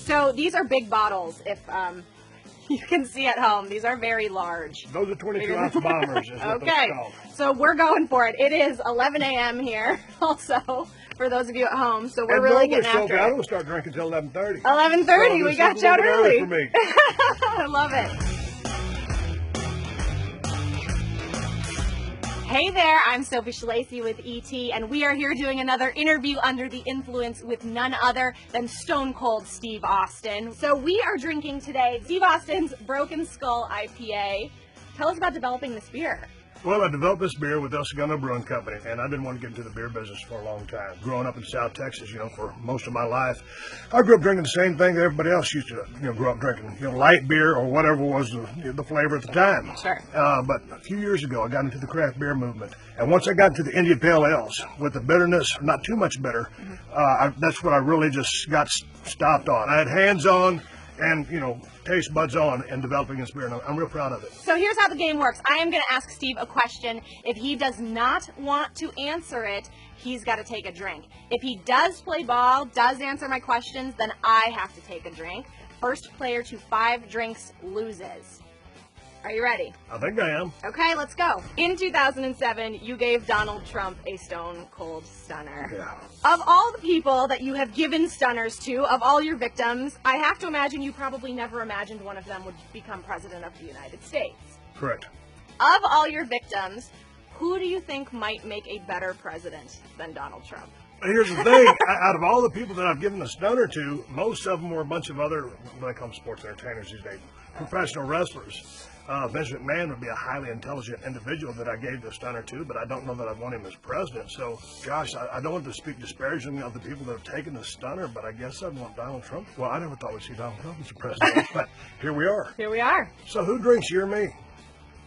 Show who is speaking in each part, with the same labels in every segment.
Speaker 1: So these are big bottles, if you can see at home. These are very large.
Speaker 2: Those are 22-ounce bombers is what
Speaker 1: Okay,
Speaker 2: those called.
Speaker 1: so we're going for it. It is 11 a.m. here also, for those of you at home. So we're
Speaker 2: And
Speaker 1: really
Speaker 2: normally,
Speaker 1: getting after
Speaker 2: Sophie, I
Speaker 1: it.
Speaker 2: don't start drinking until 11:30.
Speaker 1: 11:30,
Speaker 2: So
Speaker 1: we
Speaker 2: this
Speaker 1: got
Speaker 2: is
Speaker 1: you
Speaker 2: a
Speaker 1: out
Speaker 2: little bit
Speaker 1: early.
Speaker 2: for me.
Speaker 1: I love it. Hey there, I'm Sophie Shalacy with ET, and we are here doing another interview under the influence with none other than Stone Cold Steve Austin. So we are drinking today Steve Austin's Broken Skull IPA. Tell us about developing this beer.
Speaker 2: Well, I developed this beer with El Segundo Brewing Company, and I didn't want to get into the beer business for a long time. Growing up in South Texas, for most of my life, I grew up drinking the same thing that everybody else used to, grow up drinking, light beer or whatever was the flavor at the time.
Speaker 1: Sure.
Speaker 2: But a few years ago, I got into the craft beer movement, and once I got into the India Pale Ales with the bitterness, not too much bitter, that's what I really just got stopped on. I had hands on and, taste buds on in developing this beer, and I'm real proud of it.
Speaker 1: So here's how the game works. I am going to ask Steve a question. If he does not want to answer it, he's got to take a drink. If he does play ball, does answer my questions, then I have to take a drink. First player to 5 drinks loses. Are you ready?
Speaker 2: I think I am.
Speaker 1: Okay, let's go. In 2007, you gave Donald Trump a Stone Cold Stunner.
Speaker 2: Yeah.
Speaker 1: Of all the people that you have given stunners to, of all your victims, I have to imagine you probably never imagined one of them would become president of the United States.
Speaker 2: Correct.
Speaker 1: Of all your victims, who do you think might make a better president than Donald Trump?
Speaker 2: Here's the thing, out of all the people that I've given a stunner to, most of them were a bunch of other, when I come to sports entertainers these days, professional wrestlers. Vince McMahon would be a highly intelligent individual that I gave the stunner to, but I don't know that I want him as president. So, gosh, I don't want to speak disparagingly of the people that have taken the stunner, but I guess I'd want Donald Trump. Well, I never thought we'd see Donald Trump as a president, but here we are.
Speaker 1: Here we are.
Speaker 2: So who drinks, you or me?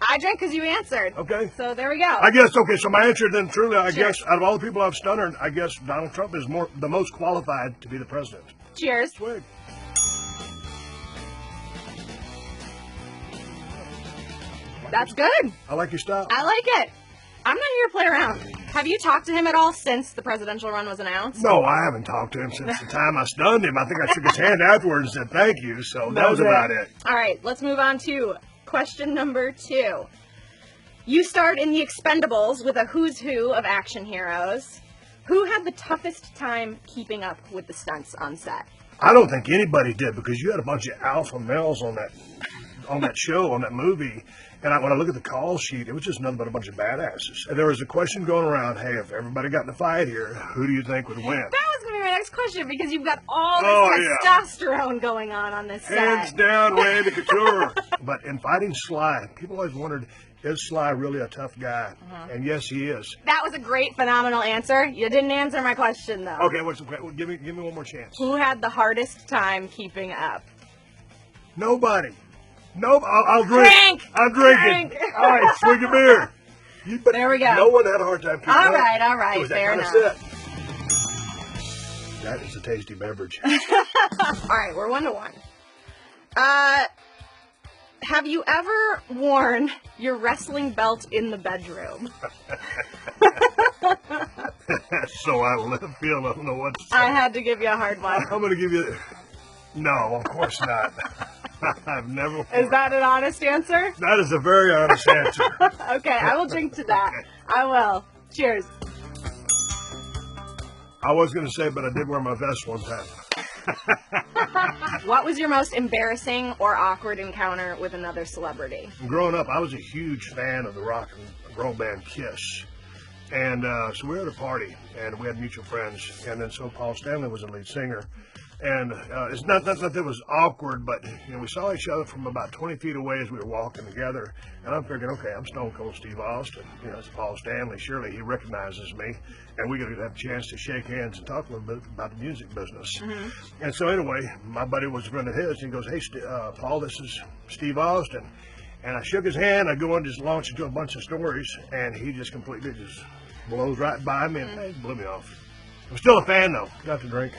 Speaker 1: I drank because you answered.
Speaker 2: Okay.
Speaker 1: So there we go.
Speaker 2: I guess, okay, so my answer then truly, I
Speaker 1: Cheers.
Speaker 2: guess, out of all the people I've stunnered, I guess Donald Trump is the most qualified to be the president.
Speaker 1: Cheers.
Speaker 2: Swig.
Speaker 1: That's good.
Speaker 2: I like your style.
Speaker 1: I like it. I'm not here to play around. Have you talked to him at all since the presidential run was announced?
Speaker 2: No, I haven't talked to him since the time I stunned him. I think I shook his hand afterwards and said thank you, so that was about it.
Speaker 1: All right, let's move on to question number 2. You starred in The Expendables with a who's who of action heroes. Who had the toughest time keeping up with the stunts on set?
Speaker 2: I don't think anybody did, because you had a bunch of alpha males on that show, on that movie, and when I look at the call sheet, it was just nothing but a bunch of badasses. And there was a question going around, hey, if everybody got in a fight here, who do you think would win?
Speaker 1: That was going to be my next question, because you've got all this testosterone going on this set.
Speaker 2: Hands down, Randy Couture. But in fighting Sly, people always wondered, is Sly really a tough guy? And yes, he is.
Speaker 1: That was a great, phenomenal answer. You didn't answer my question, though.
Speaker 2: Okay, give me one more chance.
Speaker 1: Who had the hardest time keeping up?
Speaker 2: Nobody. Nope, I'll drink.
Speaker 1: Drink!
Speaker 2: I'm drinking.
Speaker 1: Drink!
Speaker 2: All right, swig a beer.
Speaker 1: There we go.
Speaker 2: No one had a hard time keeping up.
Speaker 1: All right,
Speaker 2: It was that
Speaker 1: fair
Speaker 2: kind
Speaker 1: enough.
Speaker 2: of set. That is a tasty beverage.
Speaker 1: All right, we're 1-1. Have you ever worn your wrestling belt in the bedroom?
Speaker 2: So I feel I don't know what to say.
Speaker 1: I had to give you a hard one.
Speaker 2: I'm going to give you... No, of course not. I've never...
Speaker 1: Is that an honest answer?
Speaker 2: That is a very honest answer.
Speaker 1: Okay, I will drink to that. I will. Cheers.
Speaker 2: I was going to say, but I did wear my vest one time.
Speaker 1: What was your most embarrassing or awkward encounter with another celebrity?
Speaker 2: Growing up, I was a huge fan of the rock and roll band Kiss. And so we were at a party, and we had mutual friends. And then so Paul Stanley was the lead singer. And it's not that it was awkward, but we saw each other from about 20 feet away as we were walking together. And I'm thinking, okay, I'm Stone Cold Steve Austin. It's Paul Stanley. Surely he recognizes me, and we're going to have a chance to shake hands and talk a little bit about the music business. And so anyway, my buddy was a friend of his, and he goes, hey, Paul, this is Steve Austin. And I shook his hand. I go on and just launch into a bunch of stories, and he just completely just blows right by me and blew me off. I'm still a fan, though. Got to drink.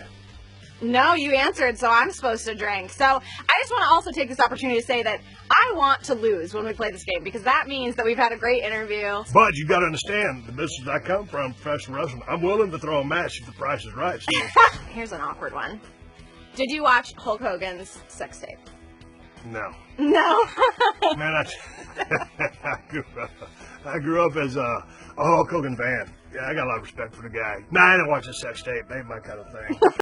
Speaker 1: No, you answered, so I'm supposed to drink. So I just want to also take this opportunity to say that I want to lose when we play this game, because that means that we've had a great interview.
Speaker 2: But you got to understand, the business I come from, professional wrestling, I'm willing to throw a match if the price is right. So.
Speaker 1: Here's an awkward one. Did you watch Hulk Hogan's sex tape?
Speaker 2: No.
Speaker 1: No.
Speaker 2: Man, I grew up as a Hulk Hogan fan. Yeah, I got a lot of respect for the guy. Nah, I didn't watch the sex tape. Ain't my kind of thing.